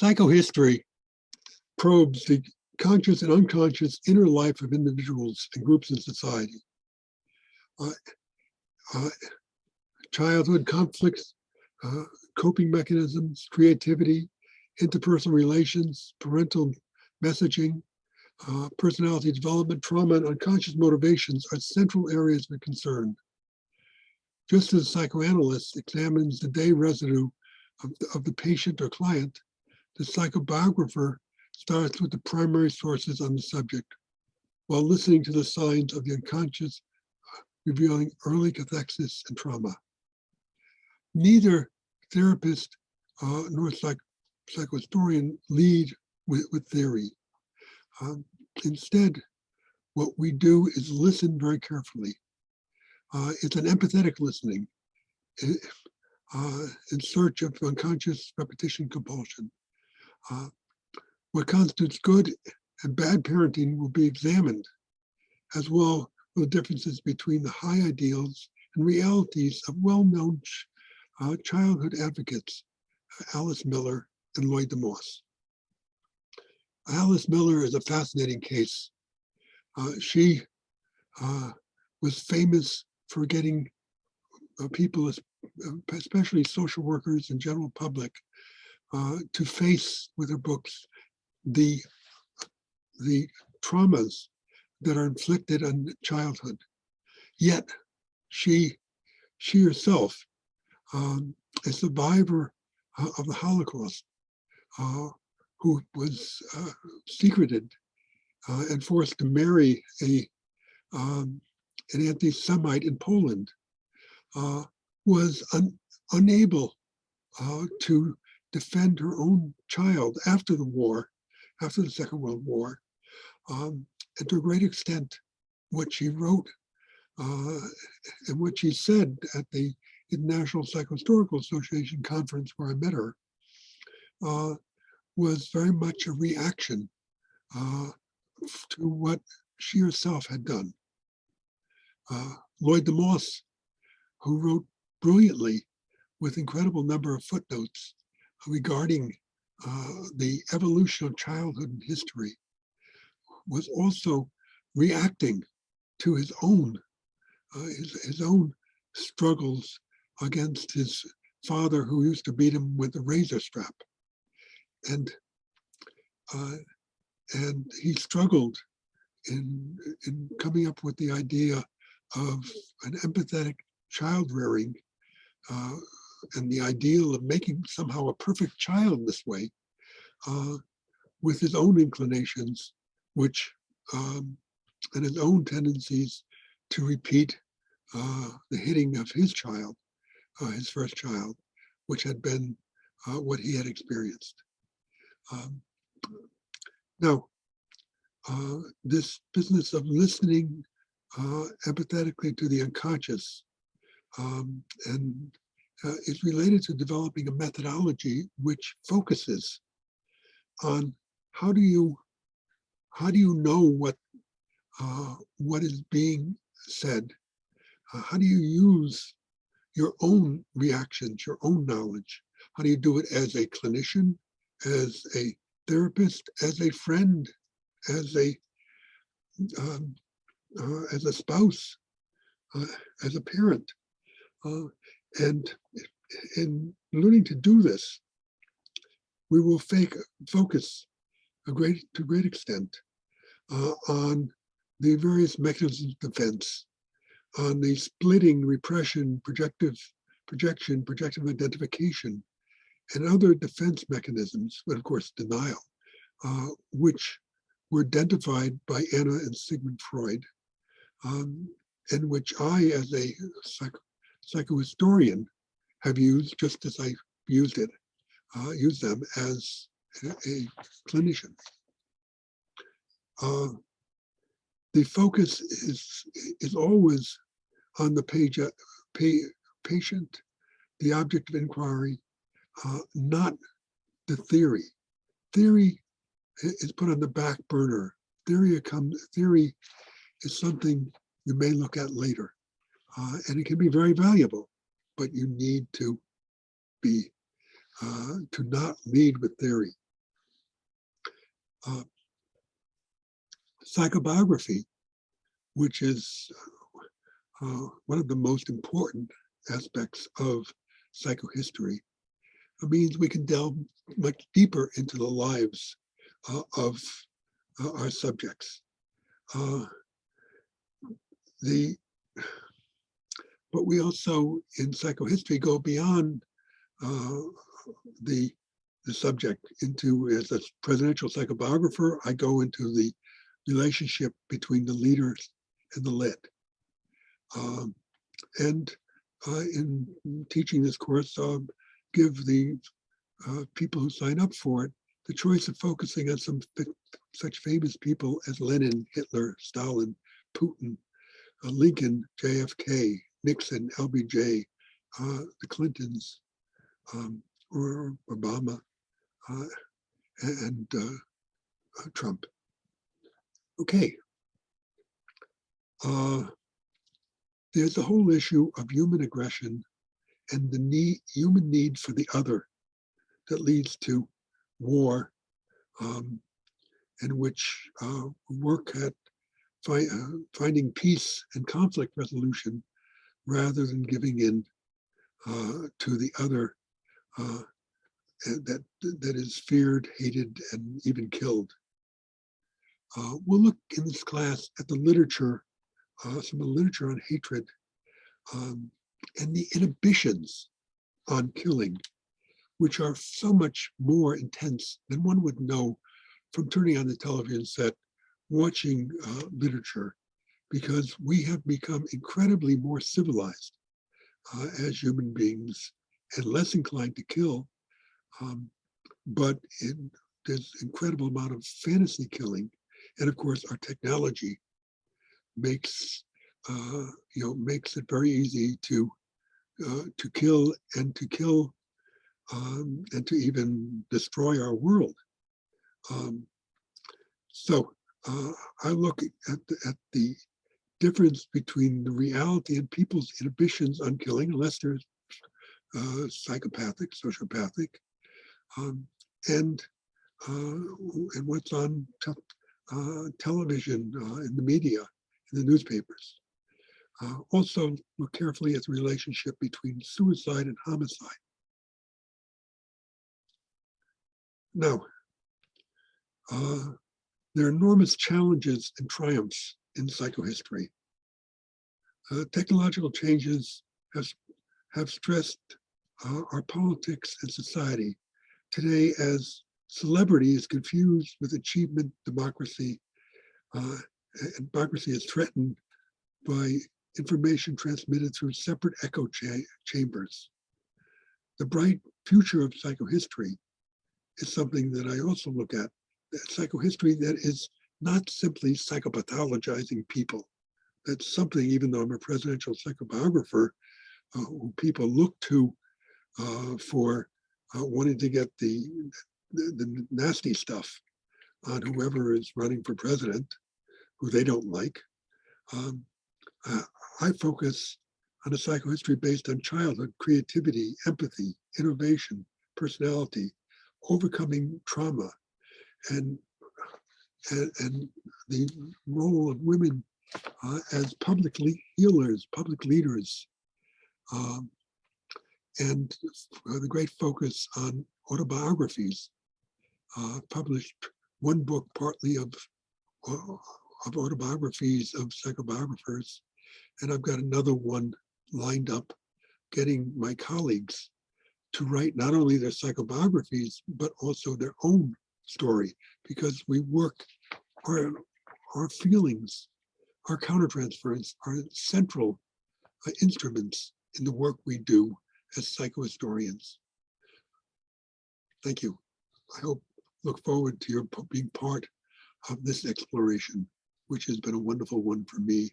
Psychohistory probes the conscious and unconscious inner life of individuals and groups in society. Childhood conflicts, coping mechanisms, creativity, interpersonal relations, parental messaging, personality development, trauma, and unconscious motivations are central areas of concern. Just as a psychoanalyst examines the day residue of the patient or client, the psychobiographer starts with the primary sources on the subject, while listening to the signs of the unconscious, revealing early cathexis and trauma. Neither therapist nor psychohistorian lead with theory. Instead, what we do is listen very carefully. It's an empathetic listening in search of unconscious repetition compulsion. What constitutes good and bad parenting will be examined, as well as the differences between the high ideals and realities of well-known childhood advocates, Alice Miller and Lloyd DeMoss. Alice Miller is a fascinating case. She was famous for getting people, especially social workers and general public, to face with her books the traumas that are inflicted on childhood. Yet she herself, a survivor of the Holocaust, who was secreted and forced to marry an anti-Semite in Poland, was unable to defend her own child after the war, after the Second World War. And to a great extent, what she wrote and what she said at the International Psychohistorical Association conference where I met her was very much a reaction to what she herself had done. Lloyd DeMoss, who wrote brilliantly with incredible number of footnotes regarding the evolution of childhood in history, was also reacting to his own struggles against his father, who used to beat him with a razor strap, and he struggled in coming up with the idea of an empathetic child rearing and the ideal of making somehow a perfect child this way, with his own inclinations, which and his own tendencies to repeat the hitting of his child, his first child, which had been what he had experienced. Now, this business of listening empathetically to the unconscious and is related to developing a methodology which focuses on how do you know what is being said? How do you use your own reactions, your own knowledge? How do you do it as a clinician, as a therapist, as a friend, as a spouse, as a parent? And in learning to do this, we will focus to a great extent on the various mechanisms of defense, on the splitting, repression, projective identification, and other defense mechanisms, but of course denial, which were identified by Anna and Sigmund Freud, and which I, as a psychohistorian, have used just as I used them as a clinician. The focus is always on the patient, the object of inquiry, not the theory. Theory is put on the back burner. Theory is something you may look at later, and it can be very valuable, but you need to not lead with theory. Psychobiography, which is one of the most important aspects of psychohistory, means we can delve much deeper into the lives of our subjects. But we also, in psychohistory, go beyond the subject into, as a presidential psychobiographer, I go into the relationship between the leaders and the led. And in teaching this course, I'll give the people who sign up for it the choice of focusing on such famous people as Lenin, Hitler, Stalin, Putin, Lincoln, JFK, Nixon, LBJ, the Clintons, or Obama, and Trump. Okay. There's the whole issue of human aggression and the human need for the other that leads to war, in which work at finding peace and conflict resolution rather than giving in to the other that is feared, hated, and even killed. We'll look in this class at the literature, some of the literature on hatred, and the inhibitions on killing, which are so much more intense than one would know from turning on the television set, watching literature, because we have become incredibly more civilized as human beings and less inclined to kill. But there's incredible amount of fantasy killing. And of course, our technology makes it very easy to kill and to even destroy our world. So I look at the difference between the reality and people's inhibitions on killing, unless they're psychopathic, sociopathic, and what's on television, in the media, in the newspapers. Also look carefully at the relationship between suicide and homicide. Now, there are enormous challenges and triumphs in psychohistory. Technological changes have stressed our politics and society today, as celebrity is confused with achievement, democracy, and democracy is threatened by information transmitted through separate echo chambers. The bright future of psychohistory is something that I also look at, psychohistory that is not simply psychopathologizing people. That's something, even though I'm a presidential psychobiographer, who people look to for wanting to get the nasty stuff on whoever is running for president, who they don't like. I focus on a psychohistory based on childhood, creativity, empathy, innovation, personality, overcoming trauma, and the role of women as public healers, public leaders, and the great focus on autobiographies. Published one book partly of autobiographies of psychobiographers, and I've got another one lined up, getting my colleagues to write not only their psychobiographies, but also their own story, because we work, our feelings, our countertransference are central instruments in the work we do as psychohistorians. Thank you. I look forward to your being part of this exploration, which has been a wonderful one for me